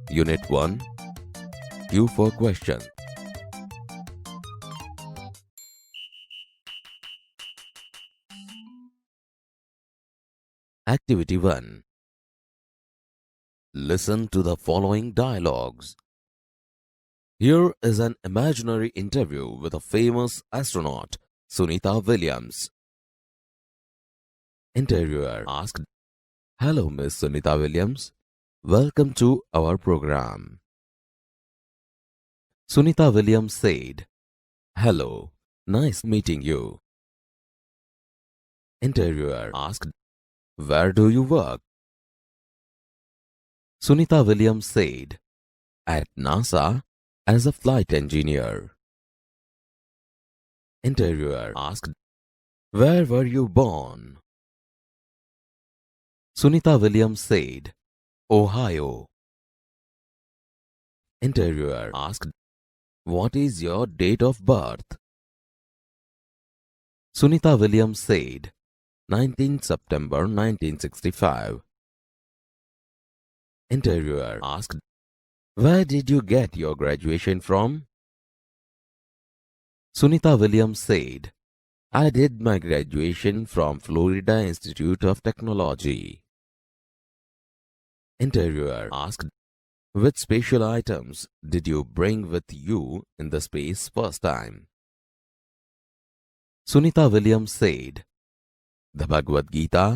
Unit 1. Q for question. Activity 1. Listen to the following dialogues. Here is an imaginary interview with a famous astronaut, Sunita Williams. Interviewer asked, "Hello, Miss Sunita Williams. Welcome to our program." Sunita Williams said, "Hello, nice meeting you." Interviewer asked, "Where do you work?" Sunita Williams said, "At NASA as a flight engineer." Interviewer asked, "Where were you born?" Sunita Williams said, "Ohio." Interviewer asked, "What is your date of birth?" Sunita Williams said, 19 September 1965. Interviewer asked, "Where did you get your graduation from?" Sunita Williams said, "I did my graduation from Florida Institute of Technology." Interviewer asked, "Which special items did you bring with you in the space first time?" Sunita Williams said, "The Bhagavad Gita,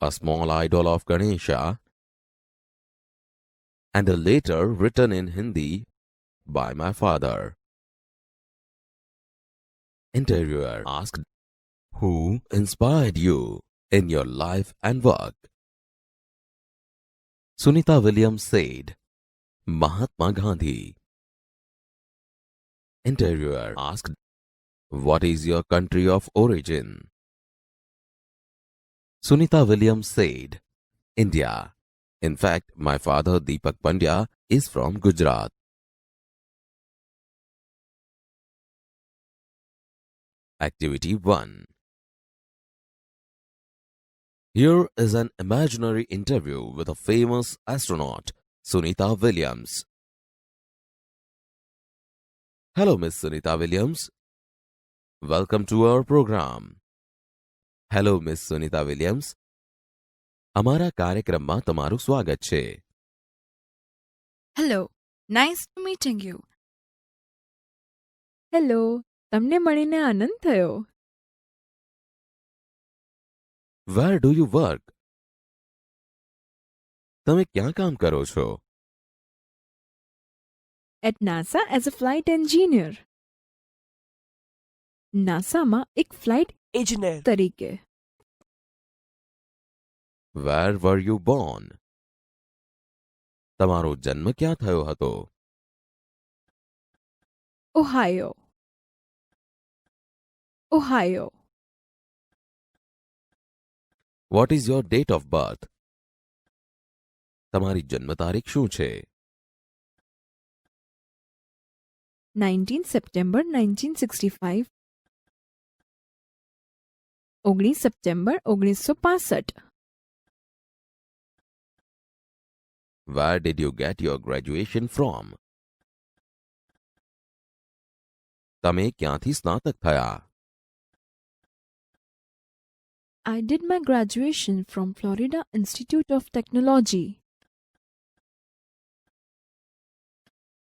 a small idol of Ganesha, and a letter written in Hindi by my father." Interviewer asked, "Who inspired you in your life and work?" Sunita Williams said, "Mahatma Gandhi." Interviewer asked, "What is your country of origin?" Sunita Williams said, "India. In fact, my father Deepak Pandya is from Gujarat." Activity 1. Here is an imaginary interview with a famous astronaut, Sunita Williams. Hello, Miss Sunita Williams. Welcome to our program. Hello, Miss Sunita Williams. અમારા કાર્યક્રમમાં તમારું સ્વાગત છે. Hello, nice to meeting you. Hello, તમને મળીને આનંદ થયો. Where do you work? તમે ક્યાં કામ કરો છો? At NASA as a flight engineer. નાસામાં એક ફ્લાઇટ engineer, તરીકે. Where were you born? તમારો જન્મ ક્યાં થયો હતો? Ohio. Ohio. What is your date of birth? તમારી જન્મ તારીખ શું છે? 19 September 1965. 19 September 1965. Where did you get your graduation from? તમે ક્યાંથી સ્નાતક થયા? I did my graduation from Florida Institute of Technology.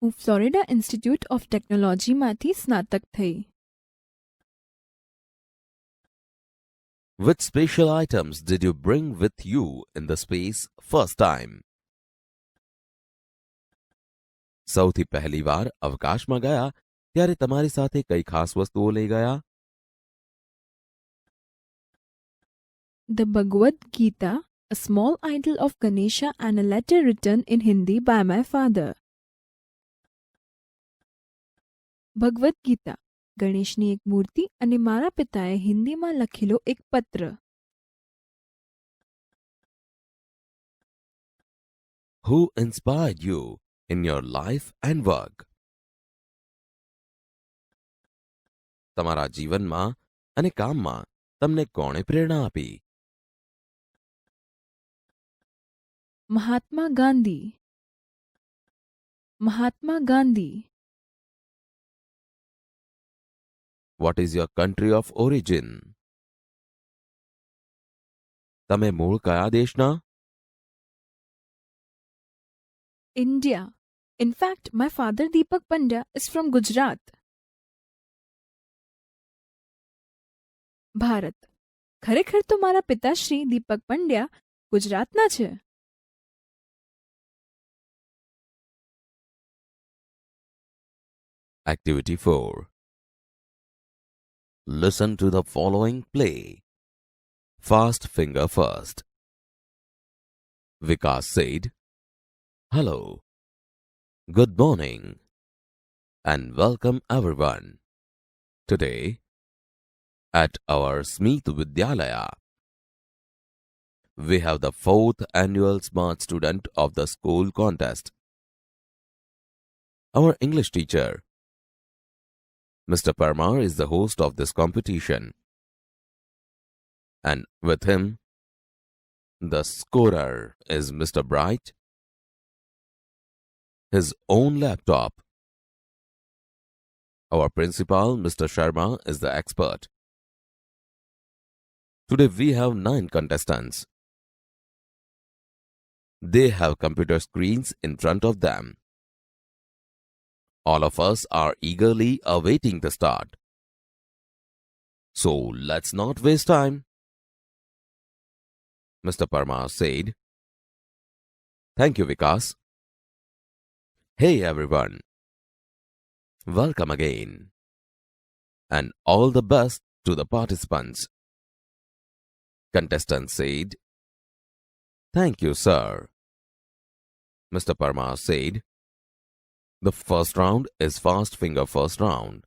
હું ફ્લોરિડા ઇન્સ્ટિટ્યૂટ ઓફ ટેકનોલોજીમાંથી સ્નાતક થઈ. Which special items did you bring with you in the space first time? સૌથી પહેલી વાર અવકાશમાં ગયા ત્યારે તમારી સાથે કઈ ખાસ વસ્તુઓ લઈ ગયા? The Bhagavad Gita, a small idol of Ganesha and a letter written in Hindi by my father. Bhagavad Gita, ગણેશની એક મૂર્તિ અને મારા પિતાએ હિન્દીમાં લખેલો એક પત્ર. Who inspired you in your life and work? તમારા જીવનમાં અને કામમાં તમને કોણે પ્રેરણા આપી? Mahatma Gandhi. Mahatma Gandhi. What is your country of origin? તમે મૂળ કયા દેશના? India. In fact, my father Deepak Pandya is from Gujarat. Bharat. ખરેખર તો મારા પિતાશ્રી દીપક પંડ્યા ગુજરાતના છે. Activity 4. Listen to the following play. Fast finger first. Vikas said, "Hello, good morning, and welcome everyone. Today, at our Smith Vidyalaya, we have the 4th annual Smart Student of the School contest. Our English teacher, Mr. Parmar, is the host of this competition, and with him, the scorer is Mr. Bright. His own laptop. Our principal, Mr. Sharma, is the expert. Today we have 9 contestants. They have computer screens in front of them. All of us are eagerly awaiting the start. So let's not waste time." Mr. Parmar said, "Thank you, Vikas. Hey everyone. Welcome again. And all the best to the participants." Contestant said, "Thank you, sir." Mr. Parmar said, "The first round is fast finger first round.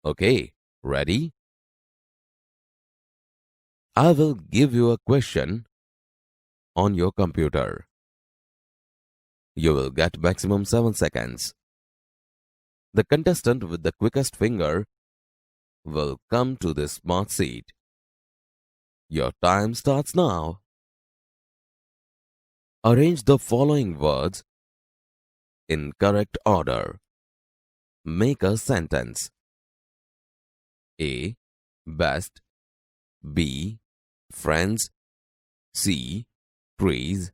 Okay, ready? I will give you a question on your computer. You will get maximum 7 seconds. The contestant with the quickest finger will come to this smart seat. Your time starts now. Arrange the following words in correct order. Make a sentence. A. Best. B. Friends. C. Trees.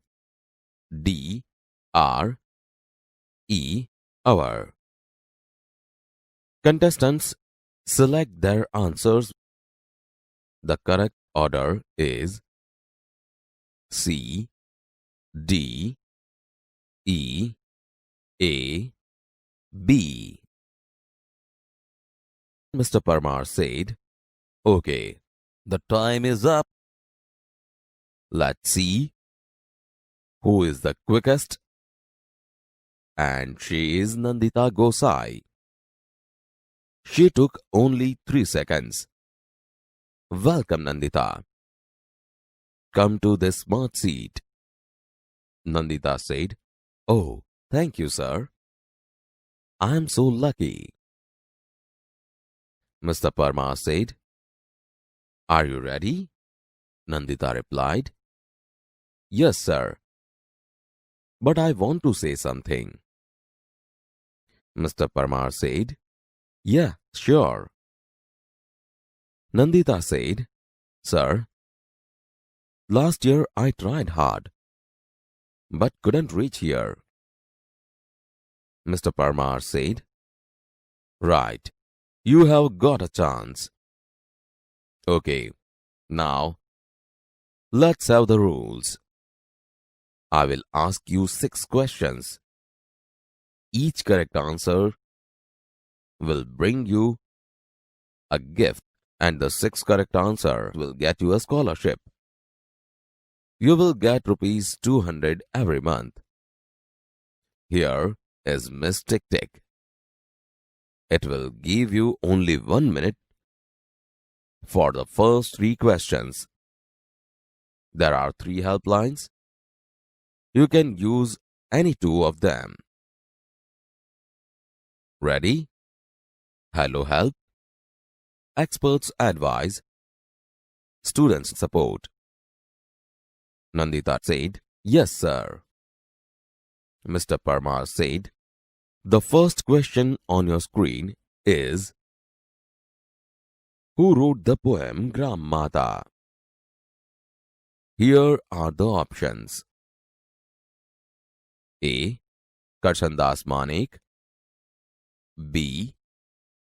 D. R. E. Our. Contestants select their answers. The correct order is C. D. E. A. B. Mr. Parmar said, "Okay, the time is up. Let's see who is the quickest." And she is Nandita Gosai. She took only 3 seconds. Welcome, Nandita. Come to this smart seat. Nandita said, "Oh, thank you, sir. I am so lucky." Mr. Parmar said, "Are you ready?" Nandita replied, "Yes, sir. But I want to say something." Mr. Parmar said, "Yeah, sure." Nandita said, "Sir, last year I tried hard, but couldn't reach here." Mr. Parmar said, "Right, you have got a chance. Okay, now let's have the rules. I will ask you 6 questions. Each correct answer will bring you a gift, and the 6th correct answer will get you a scholarship. You will get rupees 200 every month. Here is Miss Tick Tick. It will give you only 1 minute for the first 3 questions. There are 3 helplines. You can use any 2 of them. Ready? Hello Help. Experts advise. Students support. Nandita said, Yes, sir. Mr. Parmar said, the first question on your screen is, who wrote the poem Gram Mata? Here are the options. A. Karshandas Manek. B.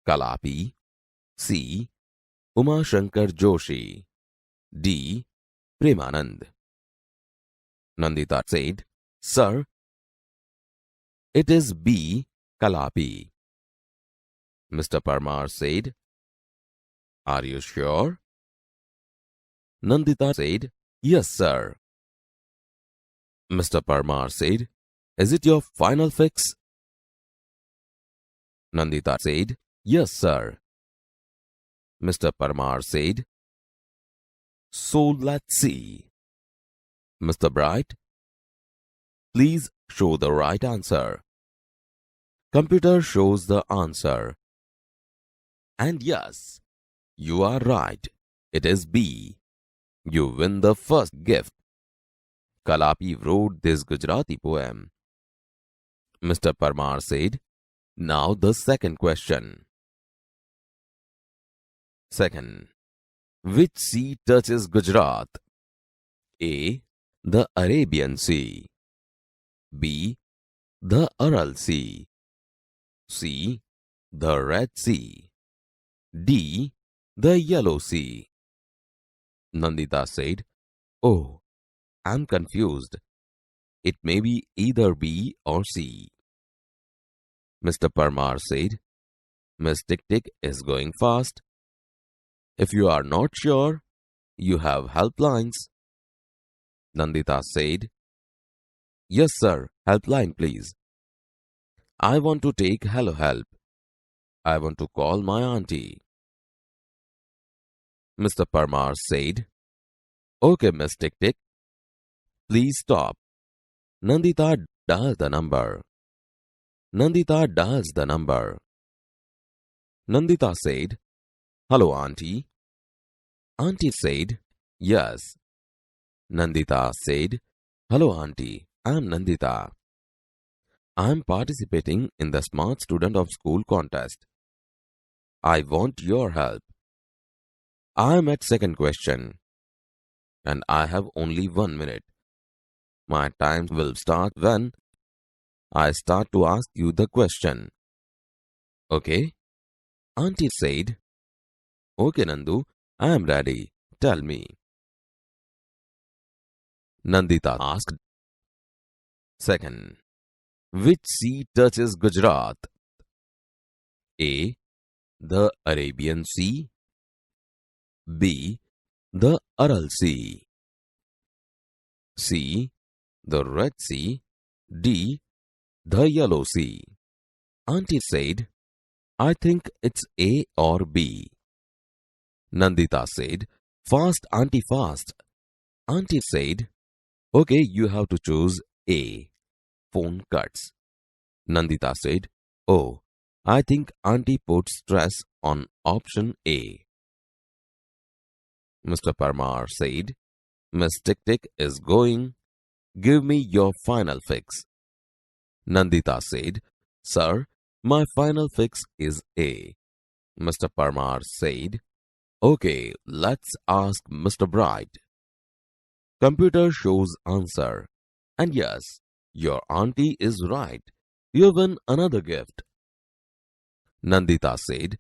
Kalapi. C. Uma Shankar Joshi. D. Premanand. Nandita said, Sir, it is B. Kalapi. Mr. Parmar said, Are you sure? Nandita said, Yes, sir. Mr. Parmar said, Is it your final fix? Nandita said, Yes, sir. Mr. Parmar said, So let's see. Mr. Bright, please show the right answer. Computer shows the answer. And yes, you are right. It is B. You win the first gift. Kalapi wrote this Gujarati poem. Mr. Parmar said, Now the second question. Second, which sea touches Gujarat? A. The Arabian Sea. B. The Aral Sea. C. The Red Sea. D. The Yellow Sea. Nandita said, Oh, I'm confused. It may be either B or C. Mr. Parmar said, Miss Tick Tick is going fast. If you are not sure, you have helplines. Nandita said, Yes, sir, helpline please. I want to take Hello Help. I want to call my auntie. Mr. Parmar said, Okay, Miss Tick Tick, please stop. Nandita dials the number. Nandita dials the number. Nandita said, Hello, auntie. Auntie said, Yes. Nandita said, Hello, auntie. I'm Nandita. I'm participating in the Smart Student of School contest. I want your help. I'm at second question. And I have only 1 minute. My time will start when I start to ask you the question. Okay? Auntie said, Okay, Nandu, I am ready. Tell me. Nandita asked, Second, which sea touches Gujarat? A. The Arabian Sea. B. The Aral Sea. C. The Red Sea. D. The Yellow Sea. Auntie said, I think it's A or B. Nandita said, Fast, auntie, fast. Auntie said, Okay, you have to choose A. Phone cuts. Nandita said, Oh, I think auntie put stress on option A. Mr. Parmar said, Miss Tick Tick is going. Give me your final fix. Nandita said, Sir, my final fix is A. Mr. Parmar said, Okay, let's ask Mr. Bright. Computer shows answer. And yes, your auntie is right. You win another gift. Nandita said,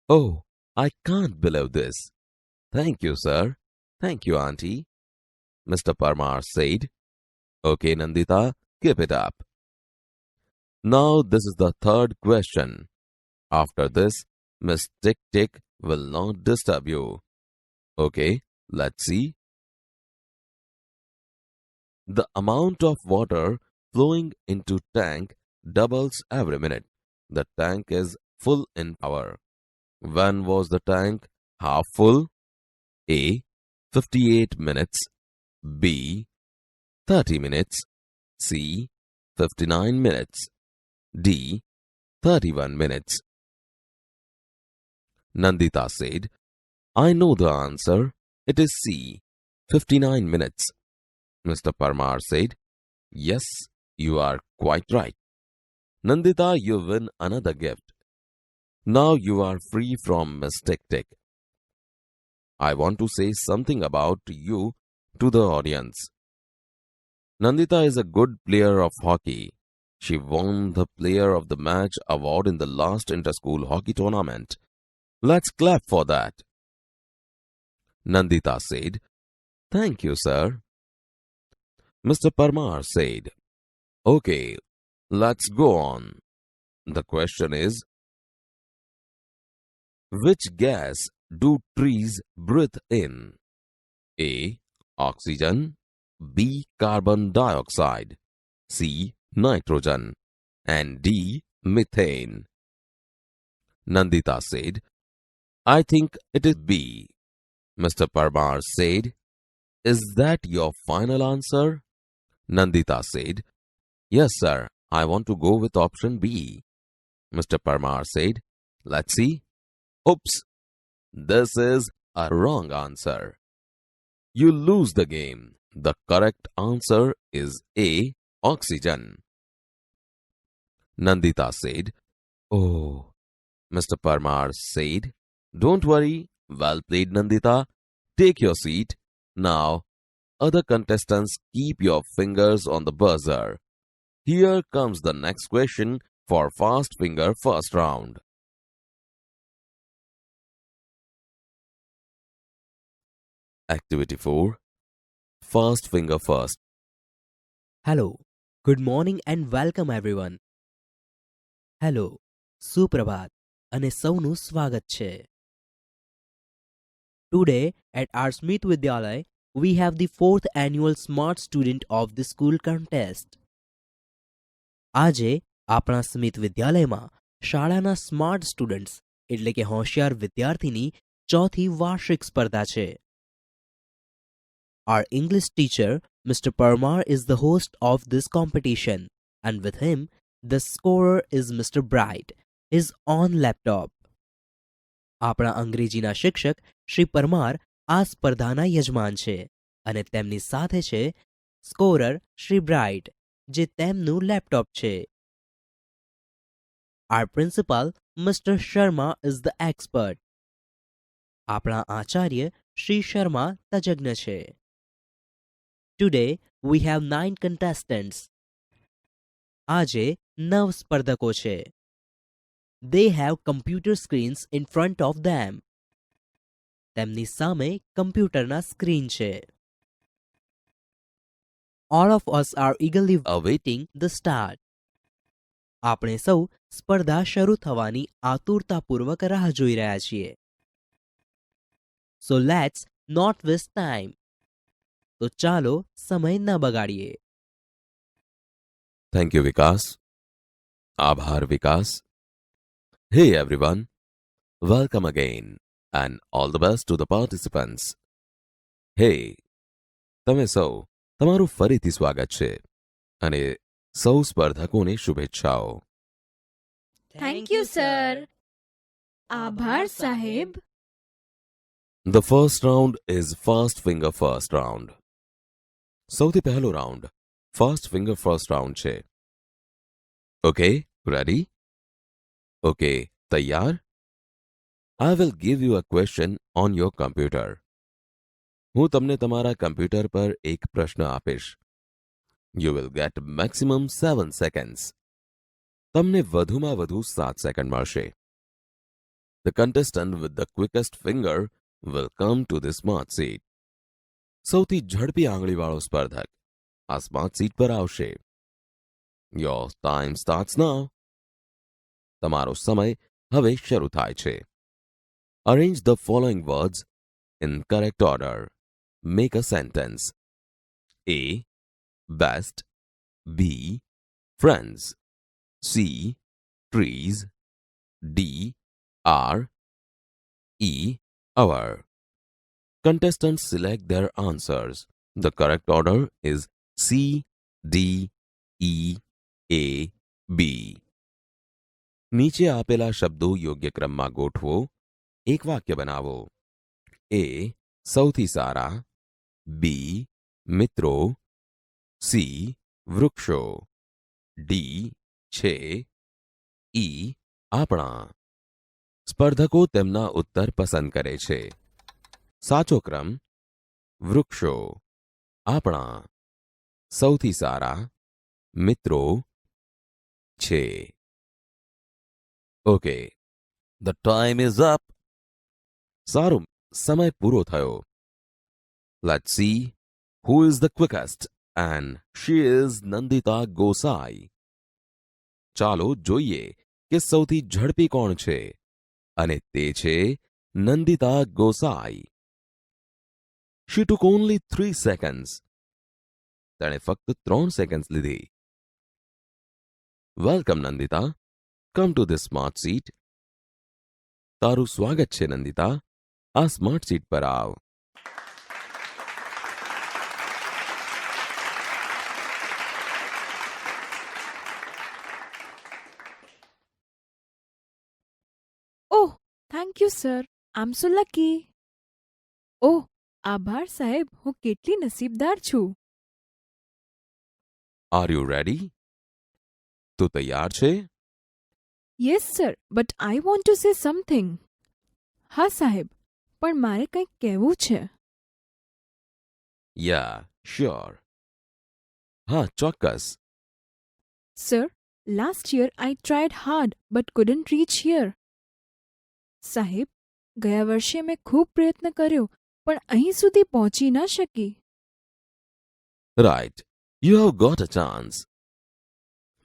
Oh, I can't believe this. Thank you, sir. Thank you, auntie. Mr. Parmar said, Okay, Nandita, keep it up. Now this is the third question. After this, Miss Tick Tick will not disturb you. Okay, let's see. The amount of water flowing into tank doubles every minute. The tank is full in hour. When was the tank half full? A. 58 minutes. B. 30 minutes. C. 59 minutes. D. 31 minutes. Nandita said, I know the answer. It is C. 59 minutes. Mr. Parmar said, Yes, you are quite right. Nandita, you win another gift. Now you are free from Miss Tick Tick. I want to say something about you to the audience. Nandita is a good player of hockey. She won the Player of the Match award in the last inter-school hockey tournament. Let's clap for that. Nandita said, Thank you, sir. Mr. Parmar said, Okay, let's go on. The question is, which gas do trees breathe in? A. Oxygen. B. Carbon dioxide. C. Nitrogen. And D. Methane. Nandita said, I think it is B. Mr. Parmar said, Is that your final answer? Nandita said, Yes, sir. I want to go with option B. Mr. Parmar said, Let's see. Oops. This is a wrong answer. You lose the game. The correct answer is A. Oxygen. Nandita said, Oh. Mr. Parmar said, Don't worry. Well played, Nandita. Take your seat. Now, other contestants, keep your fingers on the buzzer. Here comes the next question for Fast Finger first round. Activity 4. Fast Finger first. Hello, good morning and welcome everyone. Hello, સુપ્રભાત અને સૌનું સ્વાગત છે. Today at our Smith Vidyalaya, we have the 4th annual Smart Student of the School contest. આજે આપણા સ્મિત વિદ્યાલયમાં શાળાના smart students એટલે કે હોશિયાર વિદ્યાર્થીની ચોથી વાર્ષિક સ્પર્ધા છે. Our English teacher, Mr. Parmar, is the host of this competition, and with him, the scorer is Mr. Bright, his own laptop. આપણા અંગ્રેજીના શિક્ષક શ્રી પરમાર આ સ્પર્ધાના યજમાન છે અને તેમની સાથે છે સ્કોરર શ્રી બ્રાઇટ, જે તેમનું લેપટોપ છે. Our principal, Mr. Sharma, is the expert. આપણા આચાર્ય શ્રી શર્મા તજજ્ઞ છે. Today, we have 9 contestants. આજે 9 સ્પર્ધકો છે. They have computer screens in front of them. તેમની સામે કમ્પ્યુટરના સ્ક્રીન છે. All of us are eagerly awaiting the start. આપણે સૌ સ્પર્ધા શરૂ થવાની આતુરતાપૂર્વક રાહ જોઈ રહ્યા છીએ. So let's not waste time. તો ચાલો સમય ન બગાડીએ. Thank you, Vikas. Abhar, Vikas. Hey everyone. Welcome again and all the best to the participants. Hey, તમે સૌ તમારું ફરીથી સ્વાગત છે અને સૌ સ્પર્ધકોને શુભેચ્છાઓ. Thank you, sir. આભાર સાહેબ. The first round is Fast Finger first round. સૌથી પહેલો round Fast Finger first round છે. Okay, ready? Okay, તૈયાર? I will give you a question on your computer. હું તમને તમારા કમ્પ્યુટર પર એક પ્રશ્ન આપીશ. You will get maximum 7 seconds. તમને વધુમાં વધુ 7 સેકન્ડ મળશે. The contestant with the quickest finger will come to the smart seat. સૌથી ઝડપી આંગળીવાળો સ્પર્ધક આ સ્માર્ટ સીટ પર આવશે. Your time starts now. તમારો સમય હવે શરૂ થાય છે. Arrange the following words in correct order. Make a sentence. A. Best. B. Friends. C. Trees. D. Are. E. Our. Contestants select their answers. The correct order is C, D, E, A, B. નીચે આપેલા શબ્દો યોગ્ય ક્રમમાં ગોઠવો. એક વાક્ય બનાવો. A. સૌથી સારા. B. મિત્રો. સી વૃક્ષો, ડી છે, ઈ આપણા. સ્પર્ધકો તેમના ઉત્તર પસંદ કરે છે. સાચો ક્રમ વૃક્ષો, આપણા, સૌથી સારા, મિત્રો, છે. Okay, the time is up. સારું, સમય પૂરો થયો. Let's see who is the quickest and she is Nandita Gosai. ચાલો જોઈએ કે સૌથી ઝડપી કોણ છે, અને તે છે Nandita Gosai. She took only 3 seconds. તેણે ફક્ત 3 સેકન્ડ્સ લીધી. Welcome Nandita, come to this smart seat. તારું સ્વાગત છે નંદિતા, આ સ્માર્ટ સીટ પર આવ. Oh, thank you sir. I am so lucky. Oh, આભાર સાહેબ, હું કેટલી નસીબદાર છું. Are you ready? તું તૈયાર છે? Yes sir, but I want to say something. હા સાહેબ, પણ મારે કંઈક કહેવું છે. Yeah sure. હા, ચોક્કસ. Sir, last year I tried hard but couldn't reach here. સાહેબ, ગયા વર્ષે મેં ખૂબ પ્રયત્ન કર્યો પણ અહીં સુધી પહોંચી ન શકી. Right, you have got a chance.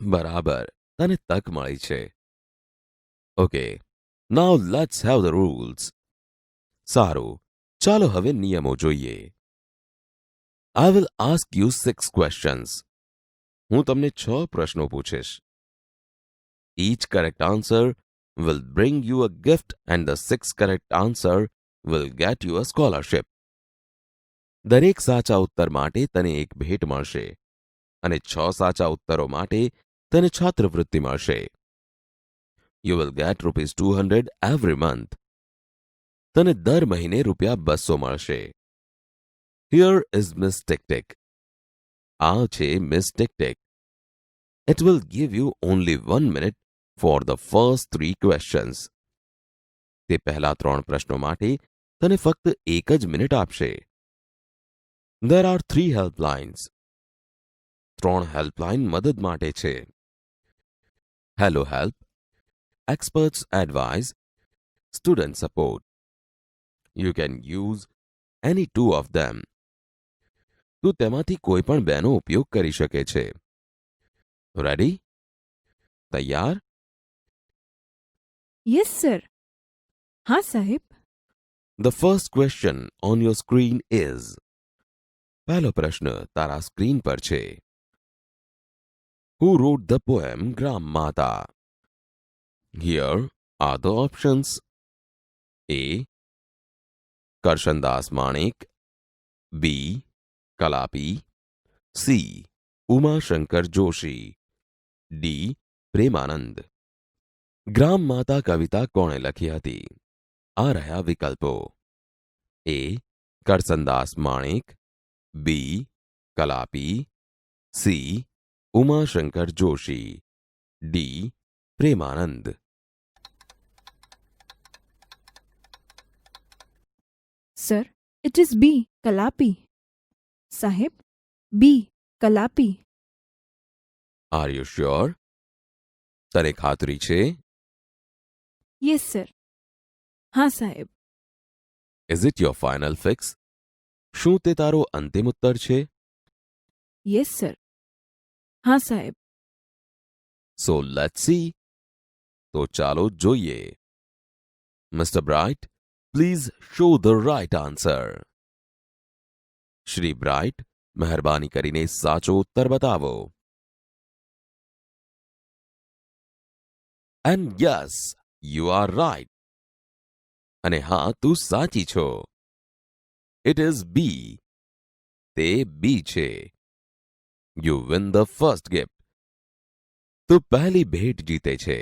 બરાબર, તને તક મળી છે. Okay, now let's have the rules. સારું, ચાલો હવે નિયમો જોઈએ. I will ask you 6 questions. હું તમને 6 પ્રશ્નો પૂછીશ. Each correct answer will bring you a gift and the 6th correct answer will get you a scholarship. દરેક સાચા ઉત્તર માટે તને એક ભેટ મળશે અને 6 સાચા ઉત્તરો માટે તને છાત્રવૃત્તિ મળશે. You will get ₹200 every month. તને દર મહિને ₹200 મળશે. Here is Miss Tick Tick. આ છે Miss Tick Tick. It will give you only 1 minute for the first 3 questions. તે પહેલા 3 પ્રશ્નો માટે તને ફક્ત 1 જ મિનિટ આપશે. There are 3 helplines. 3 હેલ્પલાઇન મદદ માટે છે. Hello Help, Experts Advice, Student Support. You can use any 2 of them. તું તેમાંથી કોઈ પણ બેનો ઉપયોગ કરી શકે છે. Ready? તૈયાર? Yes sir. હા સાહેબ. The first question on your screen is. પહેલો પ્રશ્ન તારા સ્ક્રીન પર છે. Who wrote the poem Gram Mata? Here are the options. A. Karshandas Manik. B. Kalapi. C. Uma Shankar Joshi. D. Premanand. ગ્રામ માતા કવિતા કોણે લખી હતી? આ રહ્યા વિકલ્પો. A. Karsandas Manek. B. Kalapi. C. Umashankar Joshi. D. Premanand. Sir, it is B Kalapi. સાહેબ, B Kalapi. Are you sure? તને ખાતરી છે? Yes sir. હા સાહેબ. Is it your final fix? શું તે તારો અંતિમ ઉત્તર છે? Yes sir. હા સાહેબ. So let's see. તો ચાલો જોઈએ. Mister Bright, please show the right answer. Shri Bright, મહેરબાની કરીને સાચો ઉત્તર બતાવો. And yes, you are right. અને હા, તું સાચી છો. It is B. તે બી છે. You win the first gift. તું પહેલી ભેટ જીતે છે.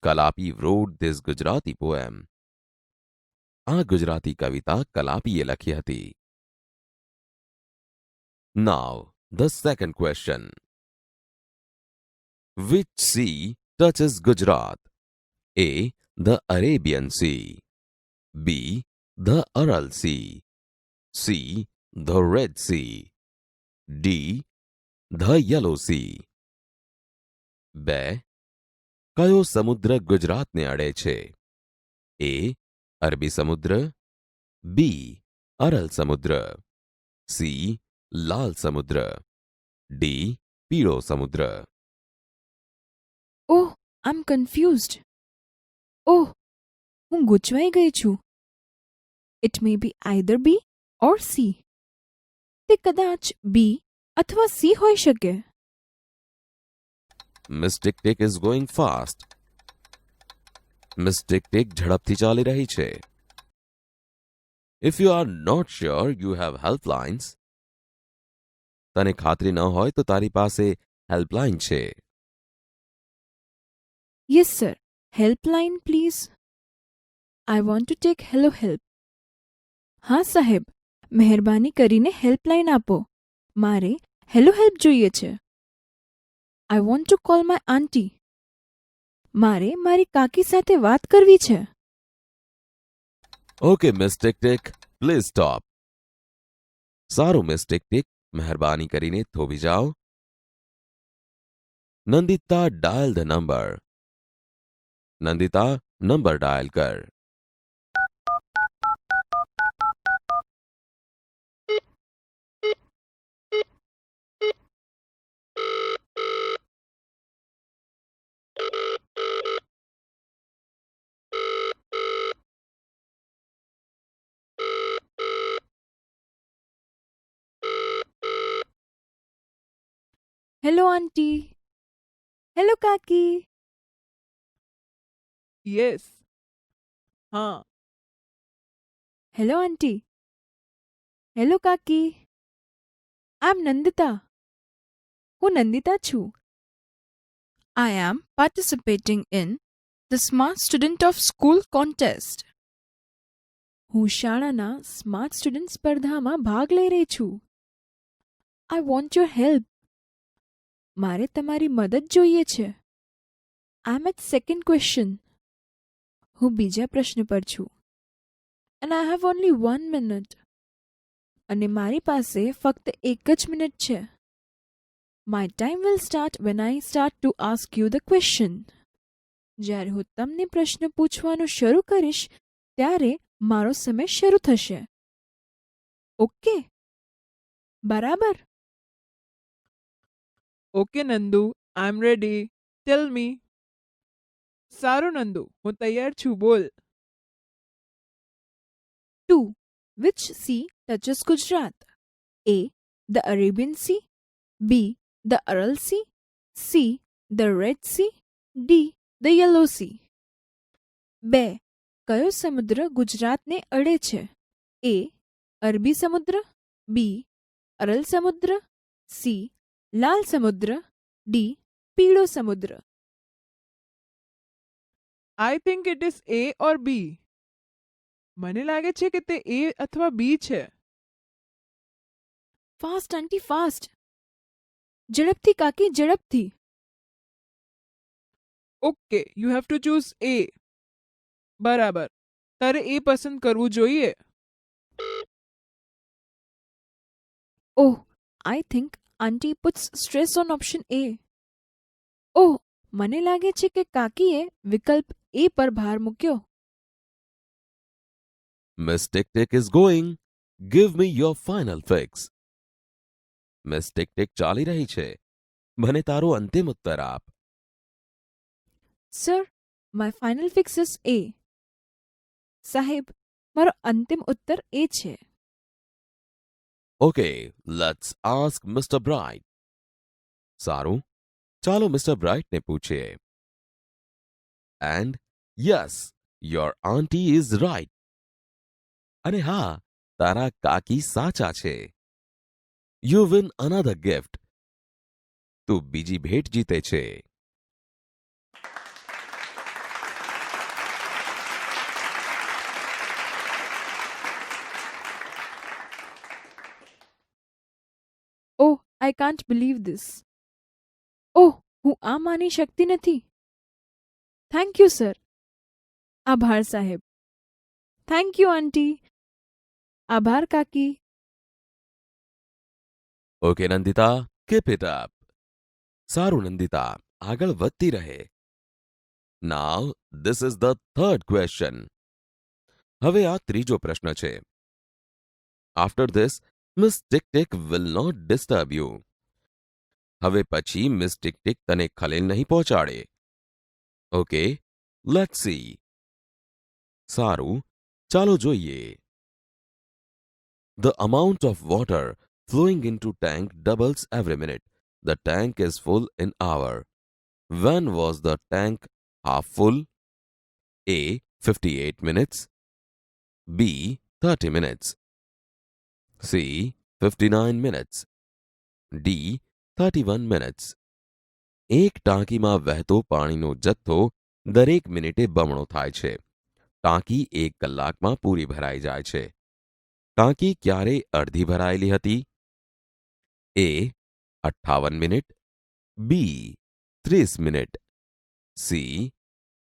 Kalapi wrote this Gujarati poem. આ ગુજરાતી કવિતા કલાપીએ લખી હતી. Now, the second question. Which sea touches Gujarat? A. The Arabian Sea. B. The Aral Sea. C. The Red Sea. D. The Yellow Sea. 2. કયો સમુદ્ર ગુજરાતને અડે છે? A. અરબી સમુદ્ર. B. અરલ સમુદ્ર. C. લાલ સમુદ્ર. D. પીળો સમુદ્ર. ઓહ, આઈ એમ કન્ફ્યુઝડ. ઓહ, હું ગૂંચવાઈ ગઈ છું. It may be either B or C. તે કદાચ બી અથવા સી હોઈ શકે. Miss Tick Tick is going fast. Miss Tick Tick ઝડપથી ચાલી રહી છે. If you are not sure, you have helplines. તને ખાતરી ન હોય તો તારી પાસે હેલ્પલાઇન છે. Yes sir, helpline please. I want to take hello help. હા સાહેબ, મહેરબાની કરીને હેલ્પલાઇન આપો. મારે હેલો હેલ્પ જોઈએ છે. I want to call my aunty. મારે મારી કાકી સાથે વાત કરવી છે. Okay, Miss Tick Tick, please stop. સારું Miss Tick Tick, મહેરબાની કરીને થોભી જાઓ. Nandita dial the number. Nandita number dial કર. Hello aunty. હેલો કાકી. યસ હા હેલો આંટી. હેલો કાકી. I am Nandita. હું નંદિતા છું. I am participating in the smart student of school contest. હું શાળાના સ્માર્ટ સ્ટુડન્ટ સ્પર્ધામાં ભાગ લઈ રહી છું. I want your help. મારે તમારી મદદ જોઈએ છે. I am at second question. હું બીજા પ્રશ્ન પર છું. And I have only 1 minute. અને મારી પાસે ફક્ત 1 જ મિનિટ છે. My time will start when I start to ask you the question. જ્યારે હું તમને પ્રશ્ન પૂછવાનું શરૂ કરીશ ત્યારે મારો સમય શરૂ થશે. ઓકે? બરાબર? ઓકે નંદુ, આઈ એમ રેડી. ટેલ મી. સારું નંદુ, હું તૈયાર છું, બોલ. 2. Which sea touches Gujarat? A. The Arabian Sea. B. The Aral Sea. C. The Red Sea. D. The Yellow Sea. 2. કયો સમુદ્ર ગુજરાતને અડે છે? A. અરબી સમુદ્ર. B. અરલ સમુદ્ર. C. લાલ સમુદ્ર. D. પીળો સમુદ્ર. I think it is A or B. મને લાગે છે કે તે એ અથવા બી છે. Fast aunty fast. ઝડપથી કાકી ઝડપથી. Okay, you have to choose A. બરાબર, તારે એ પસંદ કરવું જોઈએ. Oh, I think aunty puts stress on option A. Oh, મને લાગે છે કે કાકીએ વિકલ્પ એ પર ભાર મૂક્યો. Miss Tick Tick is going. Give me your final fix. Miss Tick Tick ચાલી રહી છે. મને તારો અંતિમ ઉત્તર આપ. Sir, my final fix is A. સાહેબ, મારો અંતિમ ઉત્તર એ છે. Okay, let's ask Mr. Bright. સારું, ચાલો મિસ્ટર બ્રાઇટને પૂછીએ. And yes, your auntie is right. અને હા, તારા કાકી સાચા છે. You win another gift. તું બીજી ભેટ જીતે છે. I can't believe this. Oh, હું આ માની શકતી નથી. Thank you sir. આભાર સાહેબ. Thank you aunty. આભાર કાકી. Okay, Nandita, keep it up. સારું નંદિતા, આગળ વધતી રહે. Now, this is the third question. હવે આ ત્રીજો પ્રશ્ન છે. After this, Miss Tick Tick will not disturb you. હવે પછી મિસ ટિક ટિક તને ખલેલ નહીં પહોંચાડે. Okay, let's see. સારું, ચાલો જોઈએ. The amount of water flowing into tank doubles every minute. The tank is full in hour. When was the tank half full? A. 58 minutes. B. 30 minutes. C. 59 minutes. D. 31 minutes. એક ટાંકીમાં વહેતો પાણીનો જથ્થો દરેક મિનિટે બમણો થાય છે. ટાંકી 1 કલાકમાં પૂરી ભરાઈ જાય છે. ટાંકી ક્યારે અડધી ભરાયેલી હતી? A. 58 minute. B. 30 minute. C.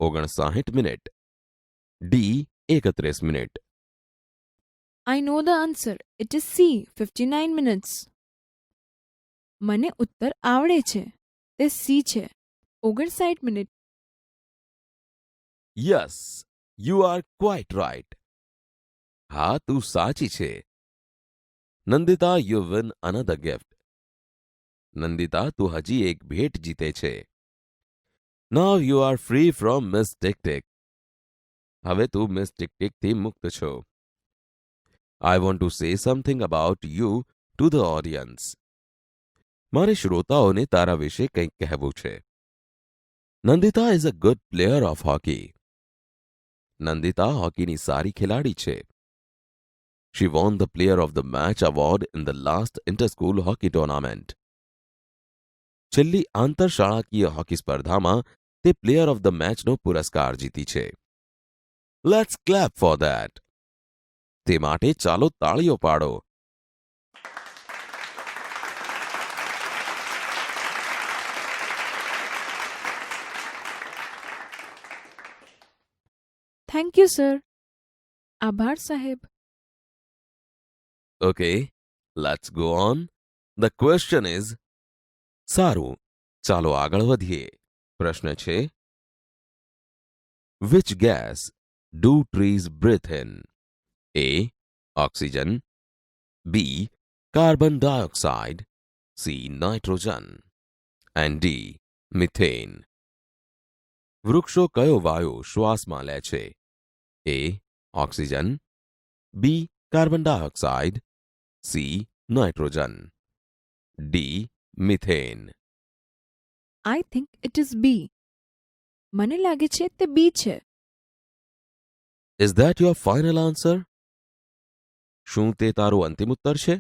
59 minute. D. 31 minute. I know the answer. It is C, 59 minutes. મને ઉત્તર આવડે છે. તે સી છે, 59 minute. Yes, you are quite right. હા, તું સાચી છે. Nandita, you win another gift. Nandita, તું હજી એક ભેટ જીતે છે. Now you are free from Miss Tick Tick. હવે તું મિસ ટિક ટિકથી મુક્ત છો. I want to say something about you to the audience. મારે શ્રોતાઓને તારા વિશે કંઈક કહેવું છે. Nandita is a good player of hockey. Nandita હોકીની સારી ખેલાડી છે. She won the Player of the Match award in the last inter-school hockey tournament. છેલ્લી આંતરશાળાકીય હોકી સ્પર્ધામાં તે પ્લેયર ઓફ ધ મેચનો પુરસ્કાર જીતી છે. Let's clap for that. તે માટે ચાલો તાળીઓ પાડો. Thank you sir. આભાર સાહેબ. Okay, let's go on. The question is, સારું, ચાલો આગળ વધીએ. પ્રશ્ન છે, which gas do trees breathe in? A. Oxygen. B. Carbon dioxide. C. Nitrogen. And D. Methane. વૃક્ષો કયો વાયુ શ્વાસમાં લે છે? A. Oxygen. B. Carbon dioxide. C. Nitrogen. D. Methane. I think it is B. મને લાગે છે તે બી છે. Is that your final answer? શું તે તારું અંતિમ ઉત્તર છે?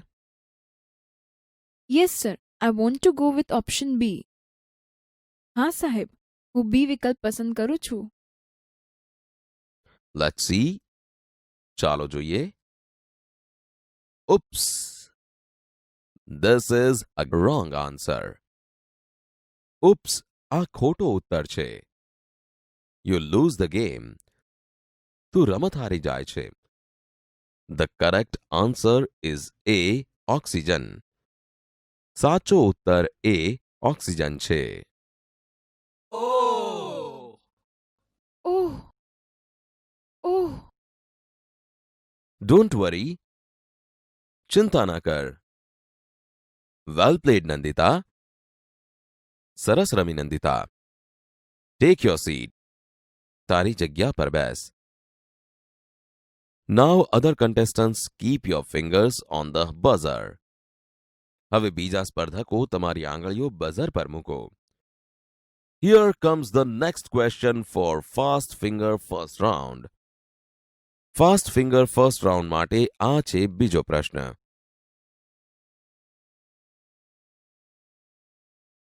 Yes sir, I want to go with option B. હા સાહેબ, હું બી વિકલ્પ પસંદ કરું છું. Let's see. ચાલો જોઈએ. Oops. This is a wrong answer. Oops, આ ખોટો ઉત્તર છે. You lose the game. તું રમત હારી જાય છે. The correct answer is A. Oxygen. સાચો ઉત્તર A. ઓક્સિજન છે. ઓહ ઓહ. Don't worry. ચિંતા ના કર. Well played, Nandita. સરસ રમી નંદિતા. Take your seat. તારી જગ્યા પર બેસ. Now other contestants keep your fingers on the buzzer. હવે બીજા સ્પર્ધકો તમારી આંગળીઓ બઝર પર મૂકો. Here comes the next question for fast finger first round. Fast finger first round માટે આ છે બીજો પ્રશ્ન.